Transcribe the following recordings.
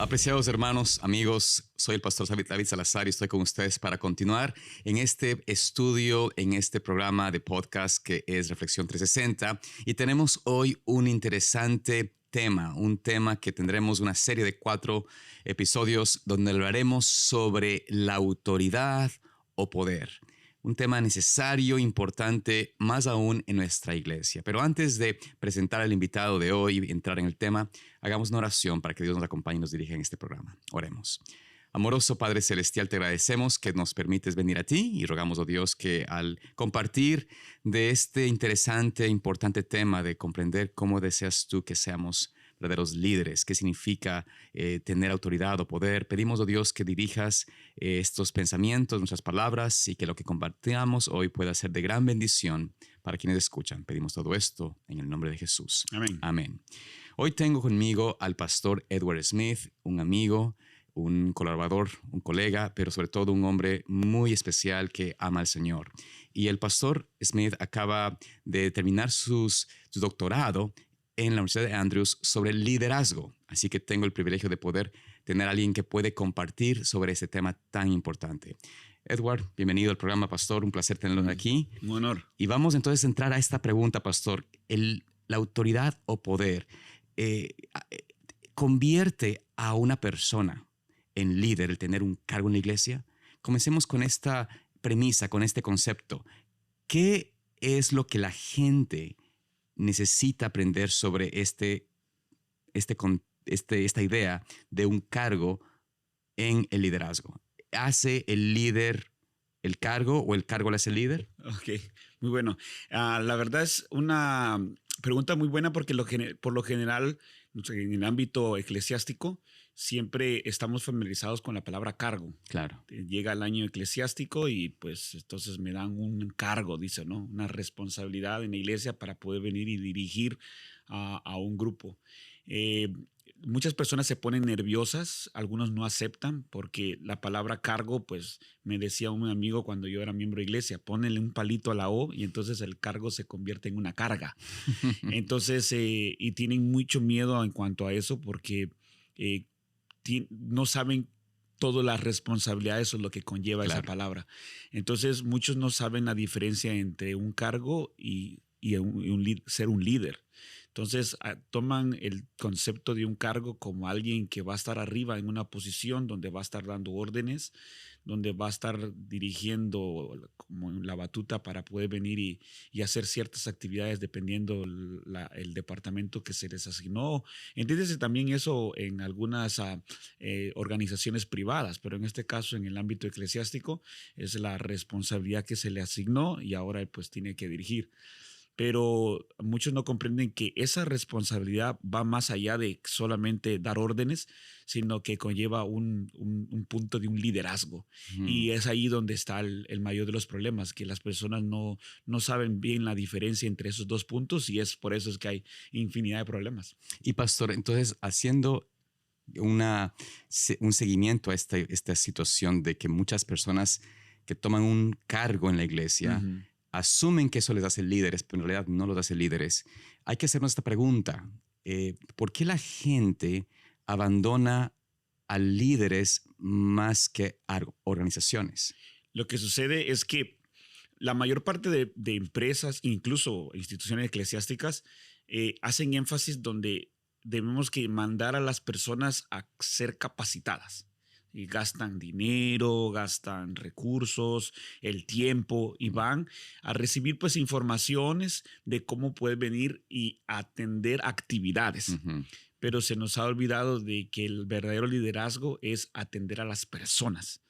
Apreciados hermanos, amigos, soy el pastor David Salazar y estoy con ustedes para continuar en este estudio, en este programa de podcast que es Reflexión 360. Y tenemos hoy un interesante tema, un tema que tendremos una serie de 4 episodios donde hablaremos sobre la autoridad o poder. Un tema necesario, importante, más aún en nuestra iglesia. Pero antes de presentar al invitado de hoy y entrar en el tema, hagamos una oración para que Dios nos acompañe y nos dirija en este programa. Oremos. Amoroso Padre Celestial, te agradecemos que nos permites venir a ti y rogamos, oh Dios, que al compartir de este interesante e importante tema de comprender cómo deseas tú que seamos verdaderos líderes, qué significa tener autoridad o poder. Pedimos, oh Dios, que dirijas estos pensamientos, nuestras palabras y que lo que compartamos hoy pueda ser de gran bendición para quienes escuchan. Pedimos todo esto en el nombre de Jesús. Amén. Amén. Hoy tengo conmigo al pastor Edward Smith, un amigo, un colaborador, un colega, pero sobre todo un hombre muy especial que ama al Señor. Y el pastor Smith acaba de terminar su doctorado en la Universidad de Andrews sobre liderazgo. Así que tengo el privilegio de poder tener a alguien que puede compartir sobre ese tema tan importante. Edward, bienvenido al programa, pastor. Un placer tenerlo aquí. Un honor. Y vamos entonces a entrar a esta pregunta, pastor. La autoridad o poder convierte a una persona en líder, el tener un cargo en la iglesia. Comencemos con esta premisa, con este concepto. ¿Qué es lo que la gente necesita aprender sobre esta idea de un cargo en el liderazgo? ¿Hace el líder el cargo o el cargo le hace el líder? Ok, muy bueno. La verdad es una pregunta muy buena porque por lo general en el ámbito eclesiástico siempre estamos familiarizados con la palabra cargo. Claro. Llega el año eclesiástico y pues entonces me dan un cargo, dice, ¿no? Una responsabilidad en la iglesia para poder venir y dirigir a un grupo. Muchas personas se ponen nerviosas, algunos no aceptan porque la palabra cargo, pues me decía un amigo cuando yo era miembro de iglesia, ponle un palito a la O y entonces el cargo se convierte en una carga. Entonces, y tienen mucho miedo en cuanto a eso porque no saben todas las responsabilidades o lo que conlleva esa palabra. Entonces, muchos no saben la diferencia entre un cargo y ser un líder. Entonces, toman el concepto de un cargo como alguien que va a estar arriba en una posición donde va a estar dando órdenes, donde va a estar dirigiendo como la batuta para poder venir y hacer ciertas actividades dependiendo el departamento que se les asignó. Entiéndese también eso en algunas organizaciones privadas, pero en este caso, en el ámbito eclesiástico, es la responsabilidad que se le asignó y ahora pues tiene que dirigir. Pero muchos no comprenden que esa responsabilidad va más allá de solamente dar órdenes, sino que conlleva un punto de un liderazgo. Y es ahí donde está el mayor de los problemas, que las personas no saben bien la diferencia entre esos dos puntos y es por eso es que hay infinidad de problemas. Y pastor, entonces haciendo un seguimiento a esta situación de que muchas personas que toman un cargo en la iglesia asumen que eso les hace líderes, pero en realidad no los hace líderes. Hay que hacernos esta pregunta. ¿Por qué la gente abandona a líderes más que a organizaciones? Lo que sucede es que la mayor parte de empresas, incluso instituciones eclesiásticas, hacen énfasis donde debemos que mandar a las personas a ser capacitadas. Y gastan dinero, gastan recursos, el tiempo y van a recibir pues informaciones de cómo puede venir y atender actividades. Pero se nos ha olvidado de que el verdadero liderazgo es atender a las personas.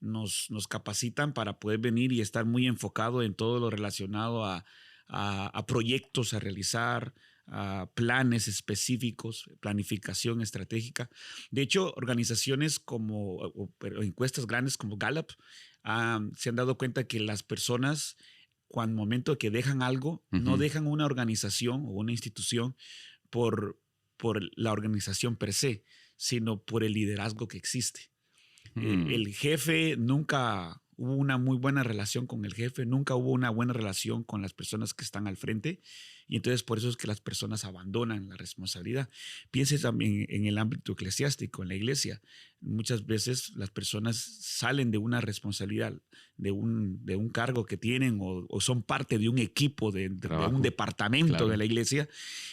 Nos capacitan para poder venir y estar muy enfocado en todo lo relacionado a proyectos a realizar, a planes específicos, planificación estratégica. De hecho, organizaciones como encuestas grandes como Gallup se han dado cuenta que las personas, cuando momento que dejan algo, no dejan una organización o una institución por la organización per se, sino por el liderazgo que existe. El jefe nunca hubo una muy buena relación con el jefe, nunca hubo una buena relación con las personas que están al frente, y entonces por eso es que las personas abandonan la responsabilidad. Piense también en el ámbito eclesiástico, en la iglesia. Muchas veces las personas salen de una responsabilidad, de un cargo que tienen o son parte de un equipo, de un departamento de la iglesia,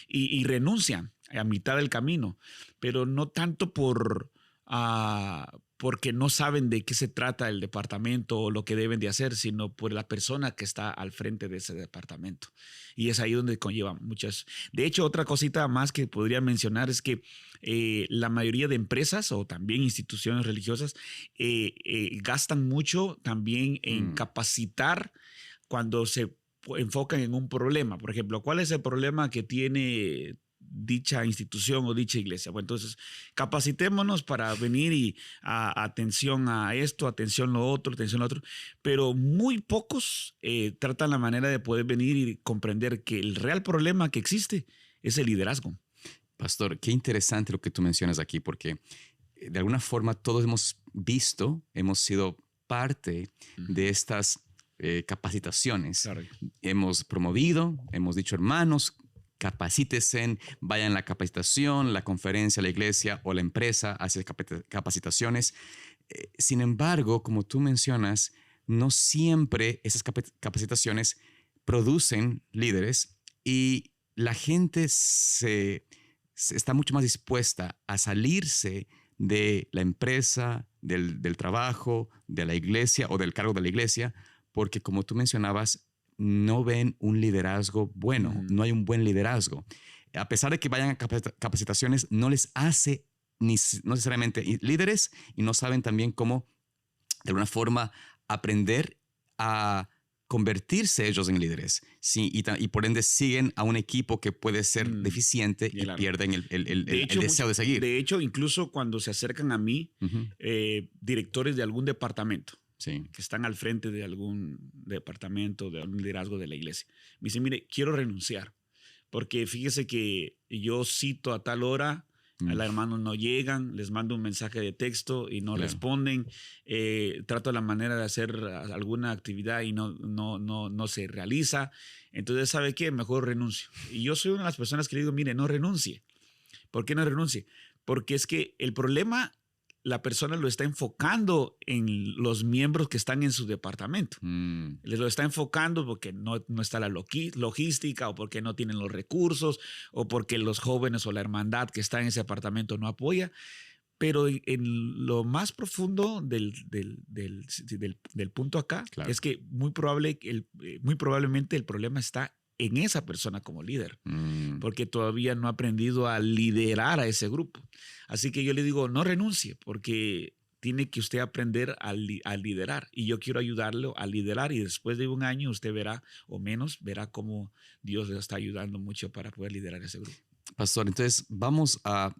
y renuncian a mitad del camino, pero no tanto porque no saben de qué se trata el departamento o lo que deben de hacer, sino por la persona que está al frente de ese departamento. Y es ahí donde conlleva muchas. De hecho, otra cosita más que podría mencionar es que la mayoría de empresas o también instituciones religiosas gastan mucho también en capacitar cuando se enfocan en un problema. Por ejemplo, ¿cuál es el problema que tiene dicha institución o dicha iglesia? Bueno, entonces capacitémonos para venir y atención a esto, atención a lo otro, atención a lo otro, pero muy pocos tratan la manera de poder venir y comprender que el real problema que existe es el liderazgo. Pastor, qué interesante lo que tú mencionas aquí, porque de alguna forma todos hemos visto, hemos sido parte de estas capacitaciones. Claro. Hemos promovido, hemos dicho, hermanos, capacítese, vayan a la capacitación, la conferencia, la iglesia o la empresa hace capacitaciones. Sin embargo, como tú mencionas, no siempre esas capacitaciones producen líderes y la gente está mucho más dispuesta a salirse de la empresa, del trabajo, de la iglesia o del cargo de la iglesia, porque como tú mencionabas, no ven un liderazgo bueno, no hay un buen liderazgo. A pesar de que vayan a capacitaciones, no les hace no necesariamente líderes y no saben también cómo, de alguna forma, aprender a convertirse ellos en líderes. Sí, y por ende siguen a un equipo que puede ser deficiente y pierden el deseo de seguir. De hecho, incluso cuando se acercan a mí, directores de algún departamento, que están al frente de algún departamento, de algún liderazgo de la iglesia, me dicen, mire, quiero renunciar, porque fíjese que yo cito a tal hora, a los hermanos no llegan, les mando un mensaje de texto y no responden, trato la manera de hacer alguna actividad y no se realiza, entonces, ¿sabe qué? Mejor renuncio. Y yo soy una de las personas que le digo, mire, no renuncie. ¿Por qué no renuncie? Porque es que el problema la persona lo está enfocando en los miembros que están en su departamento. Les lo está enfocando porque no está la logística o porque no tienen los recursos o porque los jóvenes o la hermandad que está en ese departamento no apoya. Pero en lo más profundo del punto acá es que muy probablemente el problema está en esa persona como líder, porque todavía no ha aprendido a liderar a ese grupo. Así que yo le digo, no renuncie, porque tiene que usted aprender a liderar. Y yo quiero ayudarlo a liderar y después de un año usted verá, o menos, verá cómo Dios le está ayudando mucho para poder liderar ese grupo. Pastor, entonces vamos a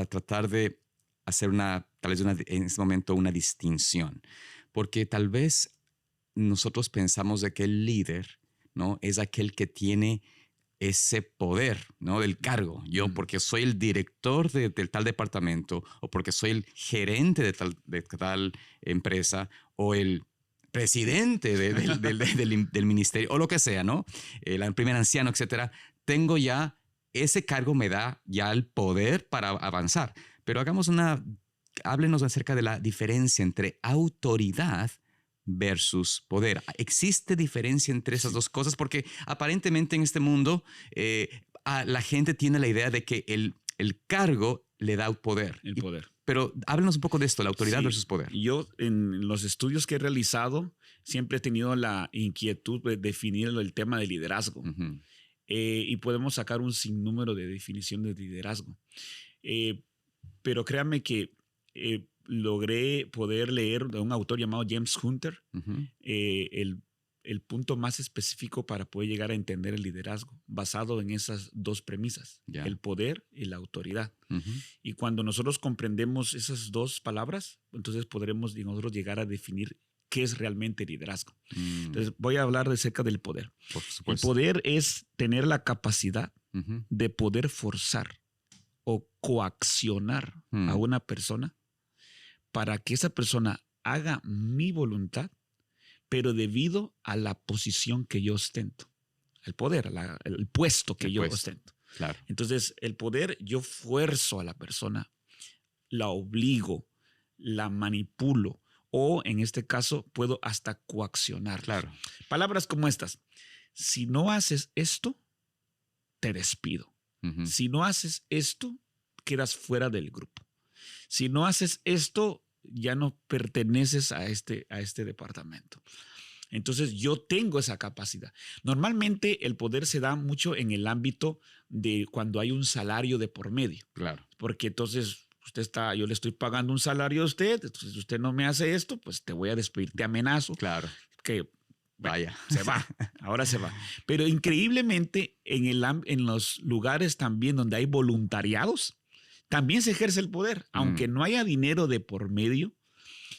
tratar de hacer tal vez en este momento una distinción, porque tal vez nosotros pensamos de que el líder, ¿no?, es aquel que tiene ese poder, ¿no?, del cargo. Yo, porque soy el director del tal departamento o porque soy el gerente de tal empresa o el presidente del ministerio o lo que sea, ¿no? El primer anciano, etcétera. Tengo ya ese cargo, me da ya el poder para avanzar. Pero háblenos acerca de la diferencia entre autoridad versus poder. ¿Existe diferencia entre esas dos cosas? Porque aparentemente en este mundo la gente tiene la idea de que el cargo le da poder. El poder. Pero háblenos un poco de esto, la autoridad versus poder. Yo en los estudios que he realizado siempre he tenido la inquietud de definir el tema de liderazgo. Y podemos sacar un sinnúmero de definiciones de liderazgo. Pero créanme que logré poder leer de un autor llamado James Hunter el punto más específico para poder llegar a entender el liderazgo, basado en esas dos premisas, el poder y la autoridad. Y cuando nosotros comprendemos esas dos palabras, entonces podremos nosotros llegar a definir qué es realmente liderazgo. Entonces voy a hablar acerca del poder. El poder es tener la capacidad de poder forzar o coaccionar a una persona para que esa persona haga mi voluntad pero debido a la posición que yo ostento, el poder, el puesto que yo ostento. Claro. Entonces, el poder, yo fuerzo a la persona, la obligo, la manipulo o, en este caso, puedo hasta coaccionar. Claro. Palabras como estas: si no haces esto, te despido. Uh-huh. Si no haces esto, quedas fuera del grupo. Si no haces esto, ya no perteneces a este departamento. Entonces, yo tengo esa capacidad. Normalmente, el poder se da mucho en el ámbito de cuando hay un salario de por medio. Claro. Porque entonces yo le estoy pagando un salario a usted, entonces usted no me hace esto, pues te voy a despedir, te amenazo. Claro. Que bueno, vaya. Se va, ahora se va. Pero increíblemente en los lugares también donde hay voluntariados, también se ejerce el poder. Aunque no haya dinero de por medio,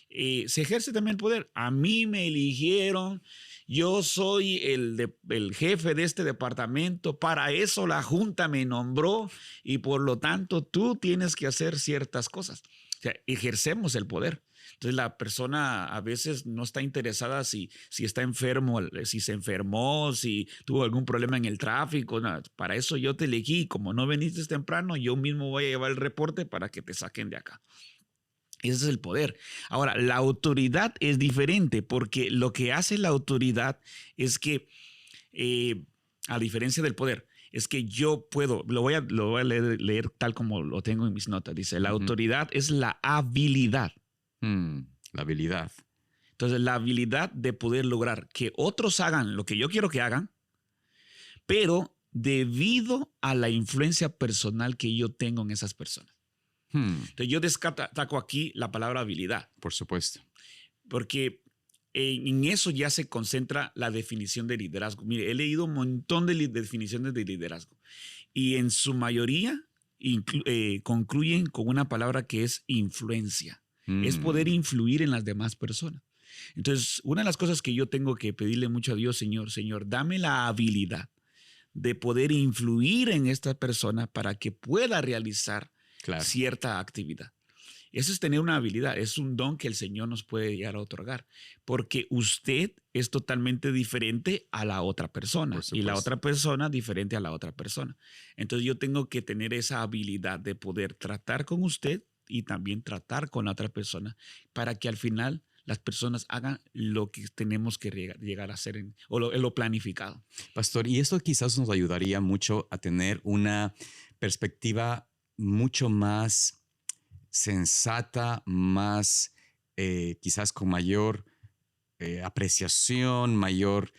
se ejerce también el poder. A mí me eligieron, yo soy el jefe de este departamento, para eso la junta me nombró y por lo tanto tú tienes que hacer ciertas cosas. O sea, ejercemos el poder. Entonces la persona a veces no está interesada si está enfermo, si se enfermó, si tuvo algún problema en el tráfico. No, para eso yo te elegí. Como no viniste temprano, yo mismo voy a llevar el reporte para que te saquen de acá. Ese es el poder. Ahora, la autoridad es diferente porque lo que hace la autoridad es que, a diferencia del poder, es que yo puedo, lo voy a leer tal como lo tengo en mis notas. Dice, la autoridad es la habilidad. La habilidad. Entonces, la habilidad de poder lograr que otros hagan lo que yo quiero que hagan, pero debido a la influencia personal que yo tengo en esas personas. Entonces, yo destaco aquí la palabra habilidad. Por supuesto. Porque en eso ya se concentra la definición de liderazgo. Mire, he leído un montón de definiciones de liderazgo y en su mayoría concluyen con una palabra que es influencia. Es poder influir en las demás personas. Entonces, una de las cosas que yo tengo que pedirle mucho a Dios, Señor, dame la habilidad de poder influir en esta persona para que pueda realizar cierta actividad. Eso es tener una habilidad, es un don que el Señor nos puede llegar a otorgar, porque usted es totalmente diferente a la otra persona y la otra persona diferente a la otra persona. Entonces yo tengo que tener esa habilidad de poder tratar con usted y también tratar con la otra persona para que al final las personas hagan lo que tenemos que llegar a hacer en lo planificado. Pastor, y esto quizás nos ayudaría mucho a tener una perspectiva mucho más sensata, más quizás con mayor apreciación, mayor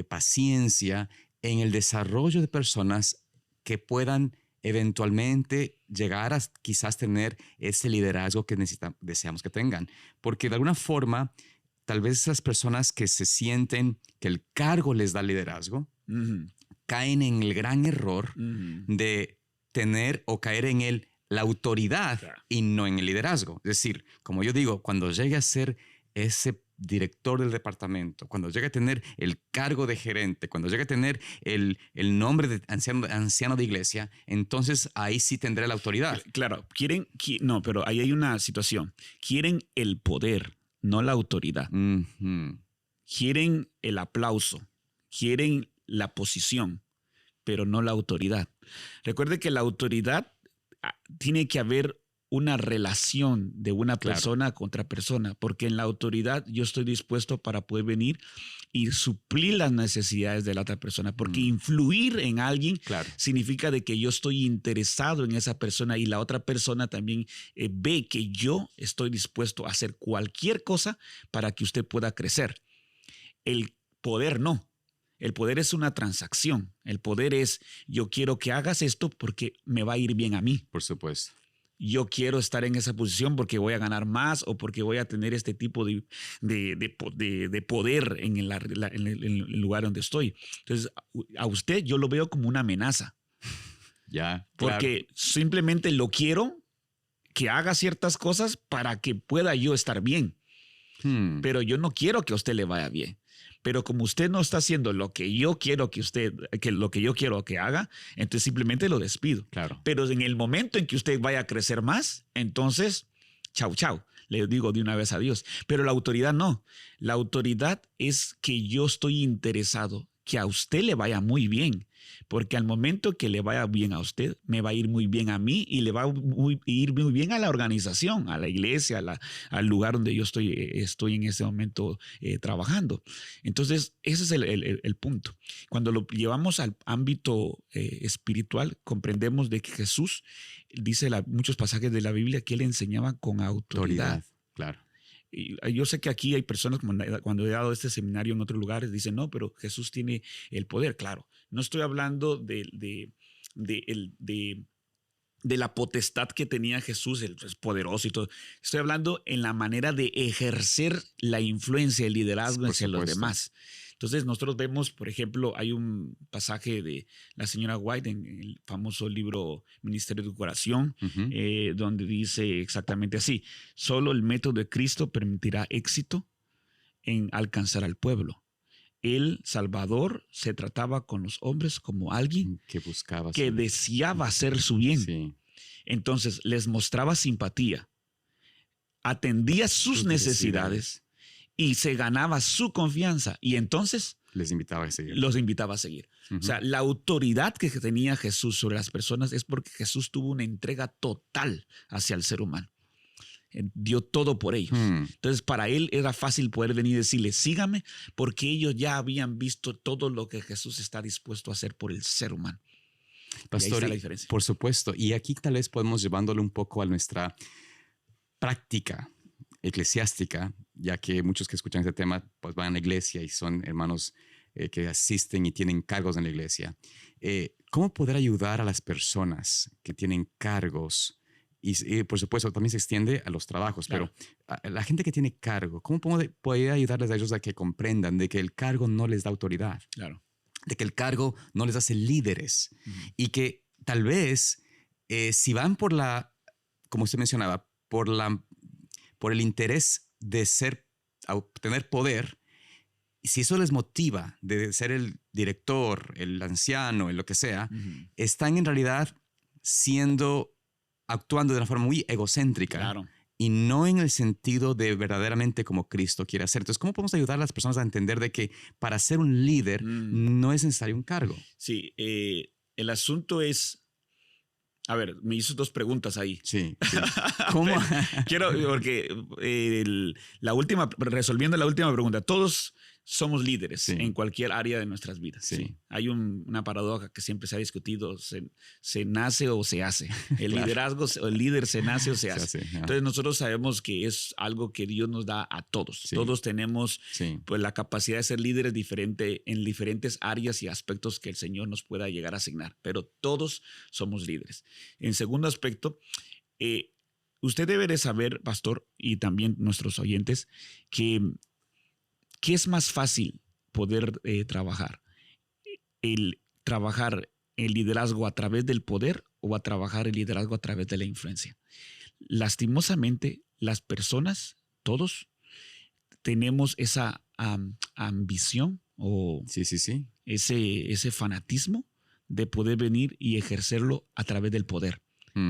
paciencia en el desarrollo de personas que puedan eventualmente llegar a quizás tener ese liderazgo que deseamos que tengan. Porque de alguna forma, tal vez esas personas que se sienten que el cargo les da liderazgo, caen en el gran error de tener o caer en la autoridad y no en el liderazgo. Es decir, como yo digo, cuando llegue a ser ese director del departamento, cuando llegue a tener el cargo de gerente, cuando llegue a tener el nombre de anciano de iglesia, entonces ahí sí tendré la autoridad. Claro, no, pero ahí hay una situación. Quieren el poder, no la autoridad. Quieren el aplauso, quieren la posición, pero no la autoridad. Recuerde que la autoridad tiene que haber una relación de una persona contra persona, porque en la autoridad yo estoy dispuesto para poder venir y suplir las necesidades de la otra persona, porque influir en alguien significa de que yo estoy interesado en esa persona y la otra persona también ve que yo estoy dispuesto a hacer cualquier cosa para que usted pueda crecer. El poder no. El poder es una transacción. El poder es, yo quiero que hagas esto porque me va a ir bien a mí. Por supuesto. Yo quiero estar en esa posición porque voy a ganar más o porque voy a tener este tipo de poder en el lugar donde estoy. Entonces, a usted yo lo veo como una amenaza. Porque simplemente lo quiero que haga ciertas cosas para que pueda yo estar bien. Pero yo no quiero que a usted le vaya bien. Pero como usted no está haciendo lo que yo quiero lo que yo quiero que haga, entonces simplemente lo despido. Claro. Pero en el momento en que usted vaya a crecer más, entonces, chau. le digo de una vez a Dios. Pero la autoridad no. La autoridad es que yo estoy interesado que a usted le vaya muy bien, porque al momento que le vaya bien a usted, me va a ir muy bien a mí y le va a ir muy bien a la organización, a la iglesia, al lugar donde yo estoy en ese momento trabajando. Entonces, ese es el punto. Cuando lo llevamos al ámbito espiritual, comprendemos de que Jesús dice muchos pasajes de la Biblia que él enseñaba con autoridad. Claro. Y yo sé que aquí hay personas, cuando he dado este seminario en otros lugares, dicen, no, pero Jesús tiene el poder. Claro, no estoy hablando de la potestad que tenía Jesús, el es poderoso y todo. Estoy hablando en la manera de ejercer la influencia, el liderazgo hacia los demás. Entonces nosotros vemos, por ejemplo, hay un pasaje de la señora White en el famoso libro Ministerio de Curación, donde dice exactamente así: solo el método de Cristo permitirá éxito en alcanzar al pueblo. El Salvador se trataba con los hombres como alguien que deseaba hacer su bien. Sí. Entonces les mostraba simpatía, atendía sus necesidades y se ganaba su confianza, y entonces los invitaba a seguir. O sea, la autoridad que tenía Jesús sobre las personas es porque Jesús tuvo una entrega total hacia el ser humano. Dio todo por ellos. Entonces, para él era fácil poder venir y decirle, sígame, porque ellos ya habían visto todo lo que Jesús está dispuesto a hacer por el ser humano. Pastor, y ahí está la diferencia. Por supuesto. Y aquí tal vez podemos llevándolo un poco a nuestra práctica eclesiástica, ya que muchos que escuchan este tema pues van a la iglesia y son hermanos que asisten y tienen cargos en la iglesia. ¿Cómo poder ayudar a las personas que tienen cargos? Y por supuesto también se extiende a los trabajos, claro. Pero a la gente que tiene cargo, ¿cómo poder ayudarles a ellos a que comprendan de que el cargo no les da autoridad? Claro. De que el cargo no les hace líderes. Y que tal vez si van por como usted mencionaba, por el interés de obtener poder, si eso les motiva de ser el director, el anciano, lo que sea, están en realidad actuando de una forma muy egocéntrica. Claro. Y no en el sentido de verdaderamente como Cristo quiere hacer. Entonces, ¿cómo podemos ayudar a las personas a entender de que para ser un líder no es necesario un cargo? Sí, el asunto es... A ver, me hizo dos preguntas ahí. Sí. ¿Cómo? Porque resolviendo la última pregunta, todos somos líderes en cualquier área de nuestras vidas. Sí. Hay una paradoja que siempre se ha discutido: se nace o se hace. El liderazgo, el líder se nace o se hace. Entonces nosotros sabemos que es algo que Dios nos da a todos. Sí. Todos tenemos pues, la capacidad de ser líderes en diferentes áreas y aspectos que el Señor nos pueda llegar a asignar. Pero todos somos líderes. En segundo aspecto, usted debe de saber, pastor, y también nuestros oyentes, que ¿qué es más fácil poder trabajar? ¿El trabajar el liderazgo a través del poder o a trabajar el liderazgo a través de la influencia? Lastimosamente, las personas, todos, tenemos esa ambición o ese fanatismo de poder venir y ejercerlo a través del poder.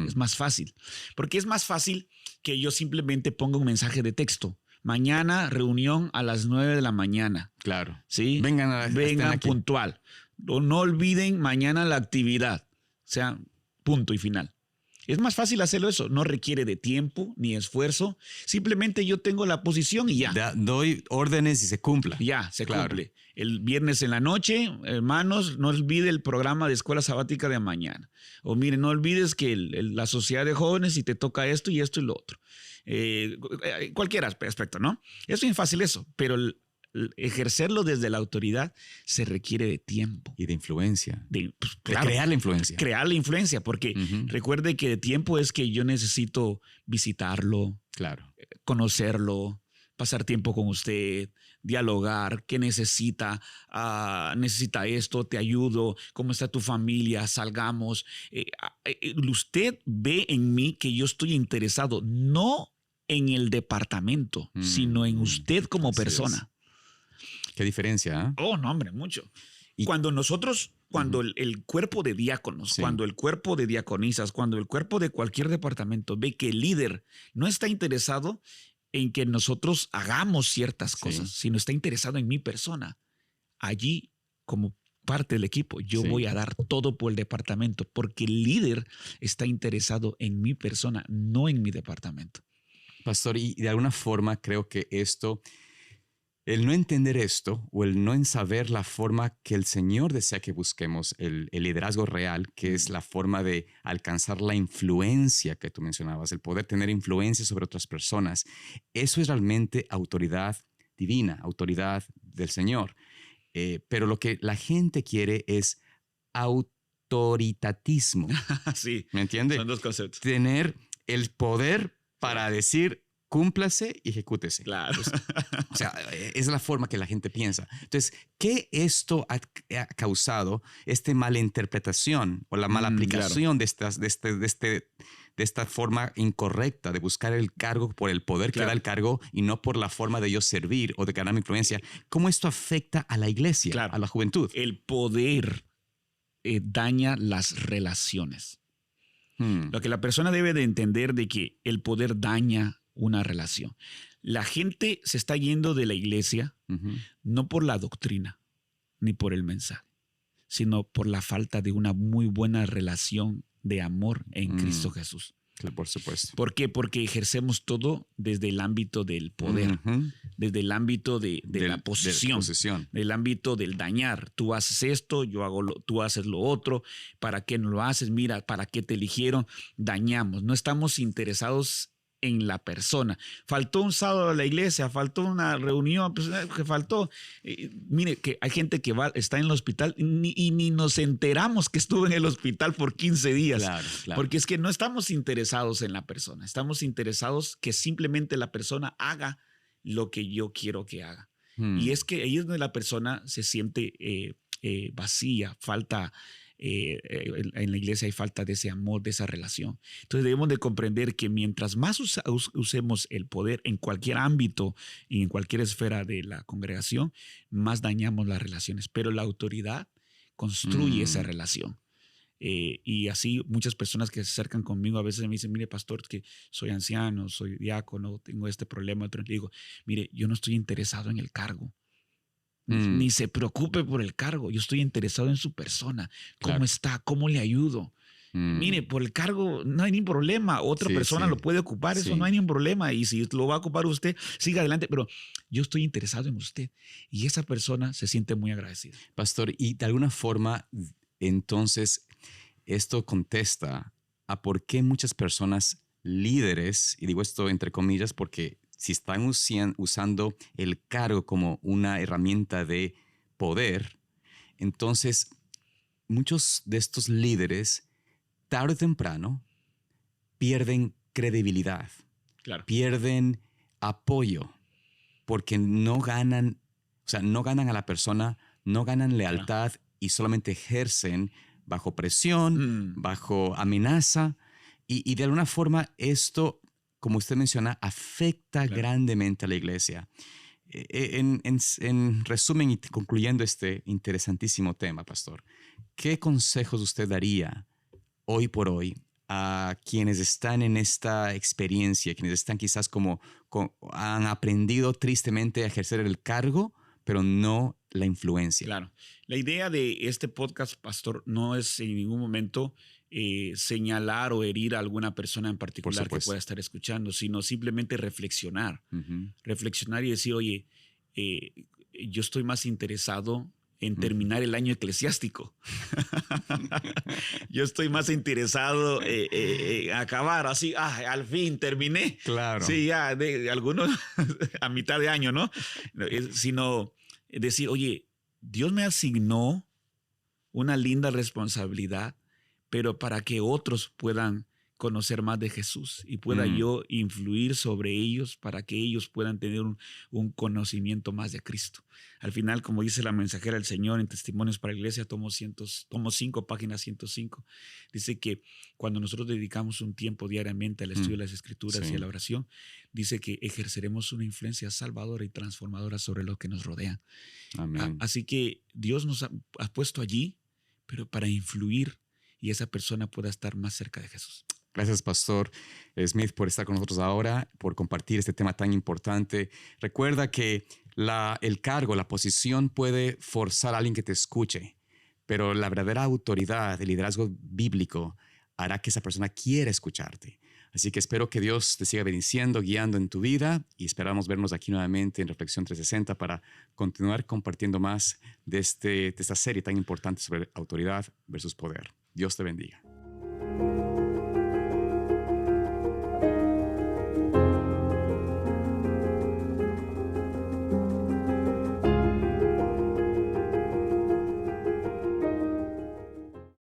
Es más fácil. Porque es más fácil que yo simplemente ponga un mensaje de texto. Mañana reunión a las 9 de la mañana. Claro. ¿Sí? Vengan puntual. No olviden mañana la actividad. O sea, punto y final. Es más fácil hacerlo eso. No requiere de tiempo ni esfuerzo. Simplemente yo tengo la posición y ya. Doy órdenes y se cumpla. Ya, se cumple. El viernes en la noche, hermanos, no olvide el programa de escuela sabática de mañana. O miren, no olvides que la sociedad de jóvenes y te toca esto y lo otro. Cualquier aspecto, ¿no? Es bien fácil eso, pero ejercerlo desde la autoridad se requiere de tiempo. Y de influencia. Claro, crear la influencia. Crear la influencia, porque recuerde que de tiempo es que yo necesito visitarlo, conocerlo, pasar tiempo con usted, dialogar, qué necesita, necesita esto, te ayudo, cómo está tu familia, salgamos. Usted ve en mí que yo estoy interesado, no en el departamento, sino en usted como persona. ¿Qué diferencia? ¿Eh? Oh, no, hombre, mucho. Y cuando el cuerpo de diáconos, cuando el cuerpo de diaconisas, cuando el cuerpo de cualquier departamento ve que el líder no está interesado en que nosotros hagamos ciertas cosas, Sí. sino está interesado en mi persona. Allí, como parte del equipo, yo Sí. voy a dar todo por el departamento, porque el líder está interesado en mi persona, no en mi departamento. Pastor, y de alguna forma creo que el no entender esto o el no en saber la forma que el Señor desea que busquemos, el liderazgo real, que es la forma de alcanzar la influencia que tú mencionabas, el poder tener influencia sobre otras personas, eso es realmente autoridad divina, autoridad del Señor. Pero lo que la gente quiere es autoritatismo. Sí, ¿Me entiende? son dos conceptos. Tener el poder para decir cúmplase y ejecútese. Claro. O sea, es la forma que la gente piensa. Entonces, ¿qué esto ha causado esta mala interpretación o la mala aplicación de esta forma incorrecta de buscar el cargo por el poder que da el cargo y no por la forma de yo servir o de ganar mi influencia? ¿Cómo esto afecta a la iglesia, a la juventud? El poder daña las relaciones. Lo que la persona debe de entender de que el poder daña una relación. La gente se está yendo de la iglesia no por la doctrina ni por el mensaje, sino por la falta de una muy buena relación de amor en Cristo Jesús. Claro, por supuesto. ¿Por qué? Porque ejercemos todo desde el ámbito del poder, desde el ámbito de la posesión, del ámbito del dañar. Tú haces esto, tú haces lo otro. ¿Para qué no lo haces? Mira, ¿para qué te eligieron? Dañamos. No estamos interesados en la persona. Faltó un sábado a la iglesia, faltó una reunión, pues, que faltó. Mire, que hay gente que está en el hospital y ni nos enteramos que estuvo en el hospital por 15 días. Claro. Porque es que no estamos interesados en la persona, estamos interesados que simplemente la persona haga lo que yo quiero que haga. Y es que ahí es donde la persona se siente vacía, falta. En la iglesia hay falta de ese amor, de esa relación. Entonces debemos de comprender que mientras más usemos el poder en cualquier ámbito y en cualquier esfera de la congregación, más dañamos las relaciones. Pero la autoridad construye esa relación. Y así muchas personas que se acercan conmigo a veces me dicen, mire, pastor, que soy anciano, soy diácono, tengo este problema. Otro, le digo, mire, yo no estoy interesado en el cargo. Ni se preocupe por el cargo. Yo estoy interesado en su persona. ¿Cómo está? ¿Cómo le ayudo? Mire, por el cargo no hay ningún problema. Otra persona lo puede ocupar. Eso no hay ningún problema. Y si lo va a ocupar usted, siga adelante. Pero yo estoy interesado en usted. Y esa persona se siente muy agradecida. Pastor, y de alguna forma, entonces, esto contesta a por qué muchas personas líderes, y digo esto entre comillas porque si están usando el cargo como una herramienta de poder, entonces muchos de estos líderes, tarde o temprano, pierden credibilidad, pierden apoyo, porque no ganan a la persona, no ganan lealtad y solamente ejercen bajo presión, bajo amenaza, y de alguna forma esto, como usted menciona, afecta grandemente a la iglesia. En resumen y concluyendo este interesantísimo tema, pastor, ¿qué consejos usted daría hoy por hoy a quienes están en esta experiencia, quienes están quizás han aprendido tristemente a ejercer el cargo, pero no la influencia? Claro. La idea de este podcast, pastor, no es en ningún momento señalar o herir a alguna persona en particular que pueda estar escuchando, sino simplemente reflexionar. Reflexionar y decir, oye, yo estoy más interesado en terminar el año eclesiástico. Yo estoy más interesado en acabar así, al fin terminé. Claro. Sí, ya, algunos a mitad de año, ¿no? Sino decir, oye, Dios me asignó una linda responsabilidad, pero para que otros puedan conocer más de Jesús y pueda yo influir sobre ellos para que ellos puedan tener un conocimiento más de Cristo. Al final, como dice la mensajera del Señor en Testimonios para la Iglesia, tomo 5, página 105, dice que cuando nosotros dedicamos un tiempo diariamente al estudio de las Escrituras y a la oración, dice que ejerceremos una influencia salvadora y transformadora sobre los que nos rodean. Amén. Así que Dios nos ha puesto allí, pero para influir y esa persona pueda estar más cerca de Jesús. Gracias, Pastor Smith, por estar con nosotros ahora, por compartir este tema tan importante. Recuerda que el cargo, la posición puede forzar a alguien que te escuche, pero la verdadera autoridad, el liderazgo bíblico, hará que esa persona quiera escucharte. Así que espero que Dios te siga bendiciendo, guiando en tu vida, y esperamos vernos aquí nuevamente en Reflexión 360 para continuar compartiendo más de esta serie tan importante sobre autoridad versus poder. Dios te bendiga.